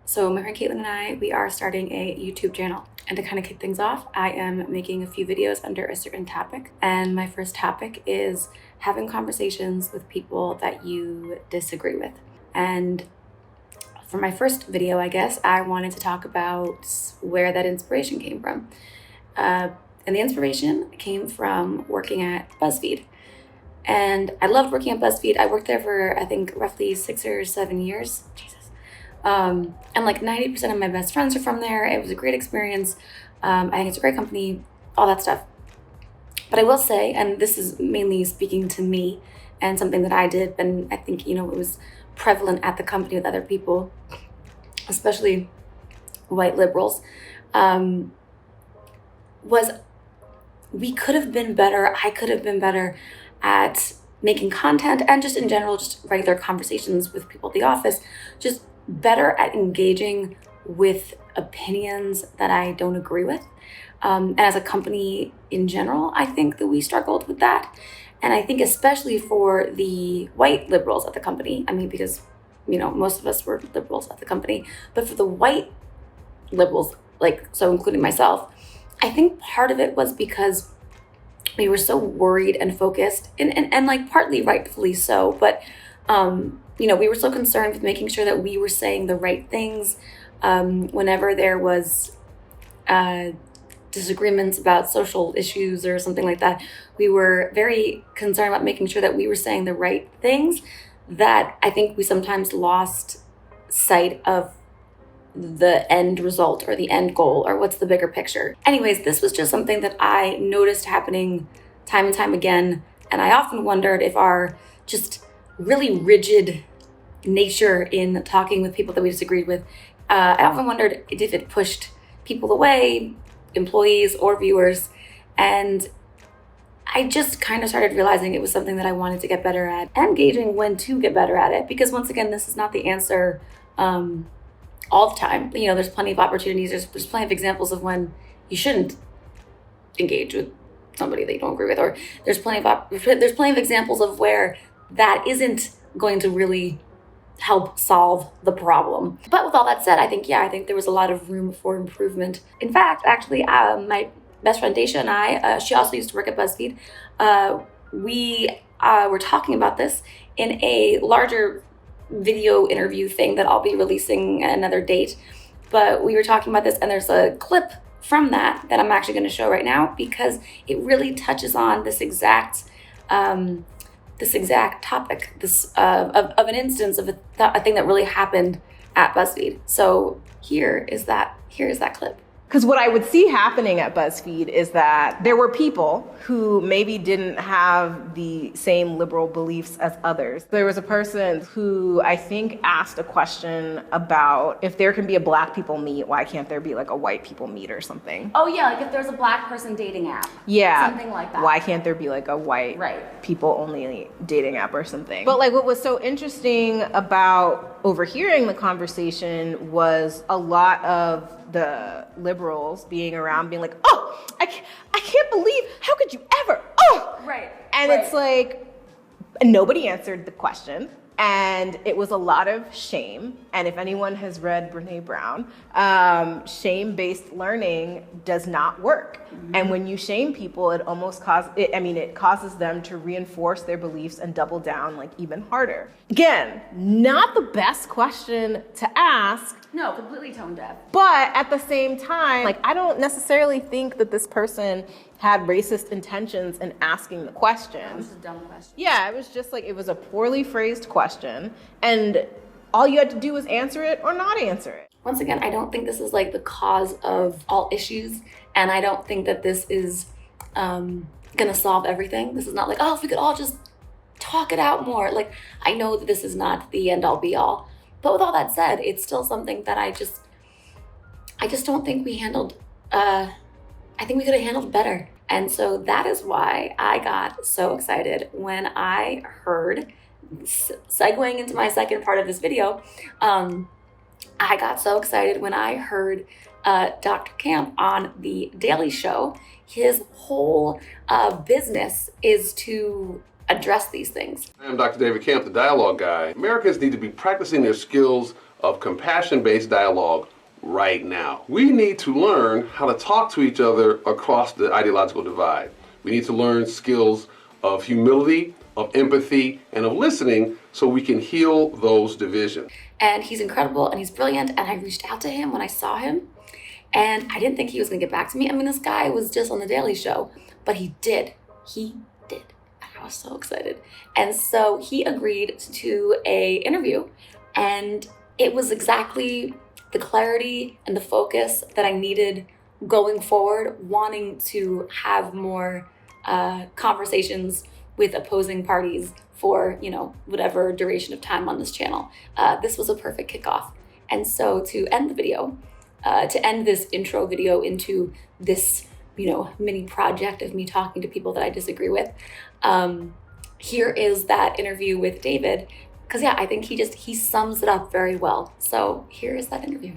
So my friend Caitlin and I, we are starting a YouTube channel. And to kind of kick things off, I am making a few videos under a certain topic. And my first topic is having conversations with people that you disagree with. And for my first video, I guess, I wanted to talk about where that inspiration came from. And the inspiration came from working at BuzzFeed. And I loved working at BuzzFeed. I worked there for, I think, roughly 6 or 7 years. Jesus. And like 90% of my best friends are from there. It was a great experience. I think it's a great company, all that stuff. But I will say, and this is mainly speaking to me and something that I did, and I think, it was prevalent at the company with other people, especially white liberals, was we could have been better. I could have been better at making content and just in general, just regular conversations with people at the office, just better at engaging with opinions that I don't agree with. And as a company in general, I think that we struggled with that. And I think especially for the white liberals at the company, because, most of us were liberals at the company, but for the white liberals, so including myself, I think part of it was because we were so worried and focused and partly rightfully so, but we were so concerned with making sure that we were saying the right things whenever there was disagreements about social issues or something like that. We were very concerned about making sure that we were saying the right things, that I think we sometimes lost sight of the end result or the end goal or what's the bigger picture. Anyways, this was just something that I noticed happening time and time again. And I often wondered if our just really rigid nature in talking with people that we disagreed with, I often wondered if it pushed people away, employees or viewers. And I just kind of started realizing it was something that I wanted to get better at and gauging when to get better at it. Because once again, this is not the answer all the time. There's plenty of opportunities. There's plenty of examples of when you shouldn't engage with somebody that you don't agree with, or there's plenty of examples of where that isn't going to really help solve the problem. But with all that said, I think there was a lot of room for improvement. In fact, actually, my best friend Daysha and I, she also used to work at BuzzFeed. We were talking about this in a larger video interview thing that I'll be releasing at another date. But we were talking about this, and there's a clip from that I'm actually going to show right now because it really touches on this exact topic, of an instance of a thing that really happened at BuzzFeed. So here is that clip. Because what I would see happening at BuzzFeed is that there were people who maybe didn't have the same liberal beliefs as others. There was a person who I think asked a question about if there can be a black people meet, why can't there be a white people meet or something? Oh yeah, if there's a black person dating app. Yeah. Something like that. Why can't there be a white people only dating app or something? But what was so interesting about overhearing the conversation was a lot of the liberals being around being oh, I can't believe, how could you ever, oh! Right. And it's nobody answered the question. And it was a lot of shame. And if anyone has read Brené Brown, shame-based learning does not work. Mm-hmm. And when you shame people, it causes them to reinforce their beliefs and double down even harder. Again, not the best question to ask. No, completely tone deaf. But at the same time, I don't necessarily think that this person had racist intentions in asking the question. That was a dumb question. Yeah, it was just it was a poorly phrased question, and all you had to do was answer it or not answer it. Once again, I don't think this is the cause of all issues, and I don't think that this is gonna solve everything. This is not if we could all just talk it out more. I know that this is not the end all be all, but with all that said, it's still something that I just don't think we handled. I think we could have handled better. And so that is why I got so excited when I heard, segueing into my second part of this video, I got so excited when I heard Dr. Campt on The Daily Show. His whole business is to address these things. I'm Dr. David Campt, the dialogue guy. Americans need to be practicing their skills of compassion-based dialogue right now. We need to learn how to talk to each other across the ideological divide. We need to learn skills of humility, of empathy, and of listening so we can heal those divisions. And he's incredible and he's brilliant. And I reached out to him when I saw him. And I didn't think he was going to get back to me. I mean, this guy was just on The Daily Show, but he did. He did. And I was so excited. And so he agreed to a interview, and it was exactly the clarity and the focus that I needed going forward, wanting to have more conversations with opposing parties for, whatever duration of time on this channel. This was a perfect kickoff. And so to end the video, to end this intro video into this, mini project of me talking to people that I disagree with, here is that interview with David. Because I think he sums it up very well. So here is that interview.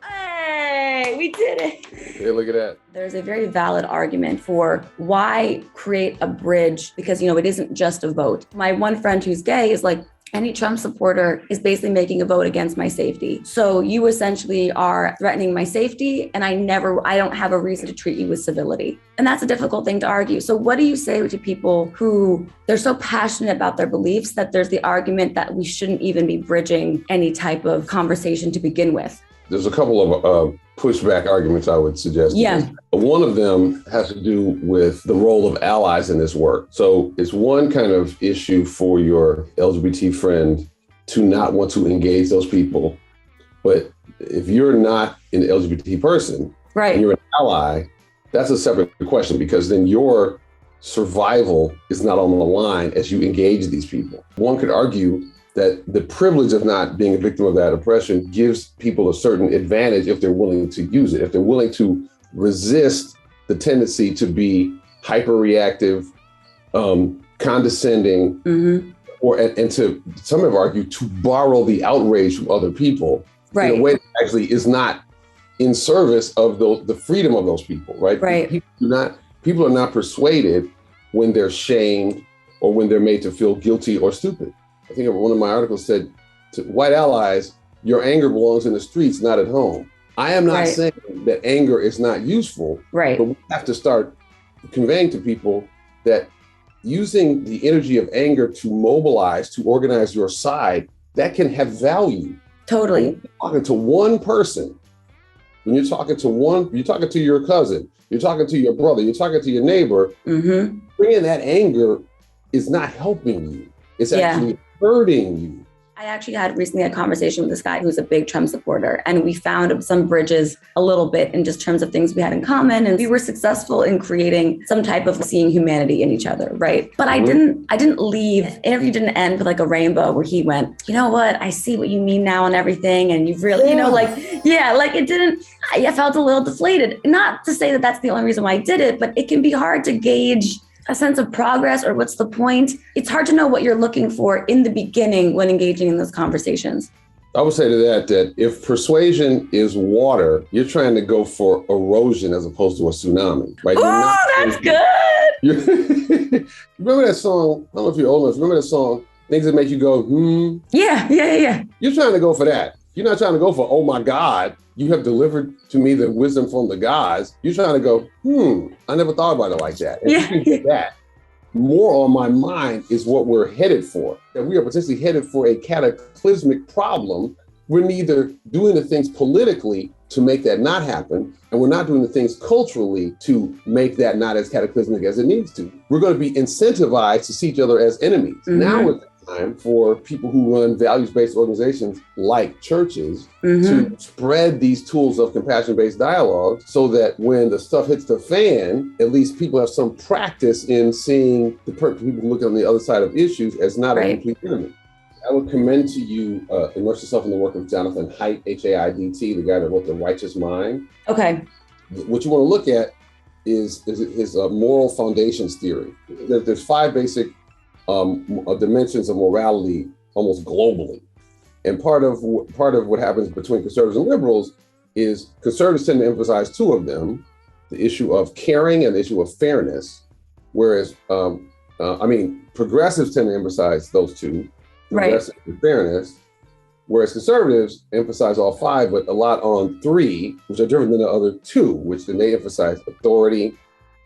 Hey, we did it. Hey, look at that. There's a very valid argument for why create a bridge, because, it isn't just a vote. My one friend who's gay is like, any Trump supporter is basically making a vote against my safety. So you essentially are threatening my safety, and I don't have a reason to treat you with civility. And that's a difficult thing to argue. So what do you say to people who they're so passionate about their beliefs that there's the argument that we shouldn't even be bridging any type of conversation to begin with? There's a couple of pushback arguments I would suggest. Yeah. One of them has to do with the role of allies in this work. So it's one kind of issue for your LGBT friend to not want to engage those people. But if you're not an LGBT person, right, and you're an ally, that's a separate question, because then your survival is not on the line as you engage these people. One could argue that the privilege of not being a victim of that oppression gives people a certain advantage if they're willing to use it, if they're willing to resist the tendency to be hyper-reactive, condescending, and to, some have argued, to borrow the outrage from other people in a way that actually is not in service of the freedom of those people, right? People are not persuaded when they're shamed or when they're made to feel guilty or stupid. I think one of my articles said, to white allies, your anger belongs in the streets, not at home. I am not saying that anger is not useful, but we have to start conveying to people that using the energy of anger to mobilize, to organize your side, that can have value. Totally. When you're talking to one person, you're talking to your cousin, you're talking to your brother, you're talking to your neighbor, bringing that anger is not helping you. It's actually hurting you. I actually had recently a conversation with this guy who's a big Trump supporter, and we found some bridges a little bit in just terms of things we had in common, and we were successful in creating some type of seeing humanity in each other, right? But I didn't leave. The interview didn't end with like a rainbow where he went, you know what, I see what you mean now and everything, and you've really, it didn't. I felt a little deflated. Not to say that that's the only reason why I did it, but it can be hard to gauge a sense of progress, or what's the point? It's hard to know what you're looking for in the beginning when engaging in those conversations. I would say to that if persuasion is water, you're trying to go for erosion as opposed to a tsunami, right? Oh, that's good. Remember that song? I don't know if you're old enough. Remember that song, Things That Make You Go, Yeah. You're trying to go for that. You're not trying to go for, oh my God, you have delivered to me the wisdom from the gods. You're trying to go, I never thought about it like that. And if you can get that, more on my mind is what we're headed for. That we are potentially headed for a cataclysmic problem. We're neither doing the things politically to make that not happen, and we're not doing the things culturally to make that not as cataclysmic as it needs to. We're going to be incentivized to see each other as enemies. Now is the time for people who run values-based organizations like churches to spread these tools of compassion-based dialogue so that when the stuff hits the fan, at least people have some practice in seeing the people who look on the other side of issues as not a complete enemy. I would commend to you, immerse yourself in the work of Jonathan Haidt, H-A-I-D-T, the guy that wrote The Righteous Mind. Okay. What you want to look at is his moral foundations theory. There's 5 basic dimensions of morality almost globally. And part of what happens between conservatives and liberals is conservatives tend to emphasize 2 of them, the issue of caring and the issue of fairness, whereas, progressives tend to emphasize those 2. Progressive and fairness. Whereas conservatives emphasize all 5, but a lot on 3, which are different than the other 2, which then they emphasize authority,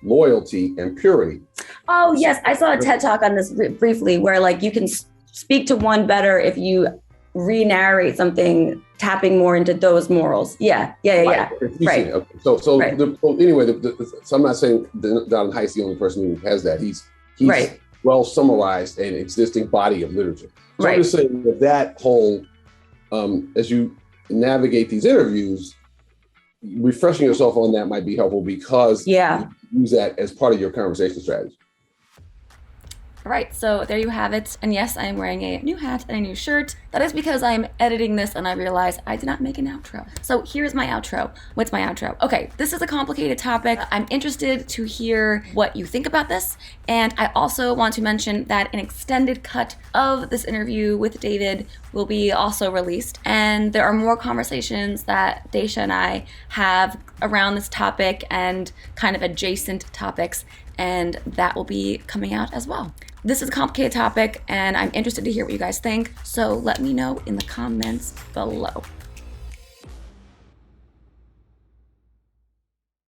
loyalty, and purity. Oh, yes. I saw a TED Talk on this briefly where like you can speak to one better if you re-narrate something, tapping more into those morals. Yeah. Right. Okay. So right. Anyway, so I'm not saying Donald Heist's the only person who has that. He's right. well summarized an existing body of literature. So right. I'm just saying that whole, as you navigate these interviews, refreshing yourself on that might be helpful because you use that as part of your conversation strategy. All right, so there you have it. And yes, I am wearing a new hat and a new shirt. That is because I'm editing this and I realized I did not make an outro. So here's my outro. What's my outro? Okay, this is a complicated topic. I'm interested to hear what you think about this. And I also want to mention that an extended cut of this interview with David will be also released. And there are more conversations that Daysha and I have around this topic and kind of adjacent topics, and that will be coming out as well. This is a complicated topic and I'm interested to hear what you guys think, so let me know in the comments below.